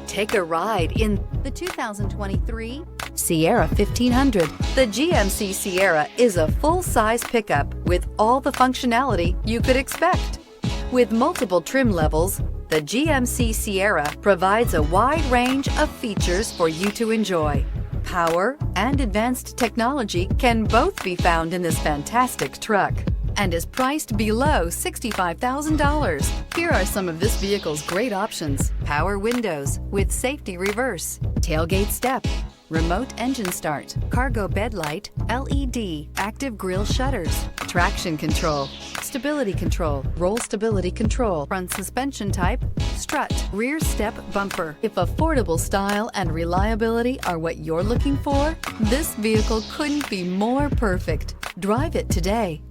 Take a ride in the 2023 Sierra 1500. The GMC Sierra is a full-size pickup with all the functionality you could expect. With multiple trim levels, the GMC Sierra provides a wide range of features for you to enjoy. Power and advanced technology can both be found in this fantastic truck and is priced below $65,000. Here are some of this vehicle's great options: power windows with safety reverse, tailgate step, remote engine start, cargo bed light, LED, active grille shutters, traction control, stability control, roll stability control, front suspension type, strut, rear step bumper. If affordable style and reliability are what you're looking for, this vehicle couldn't be more perfect. Drive it today.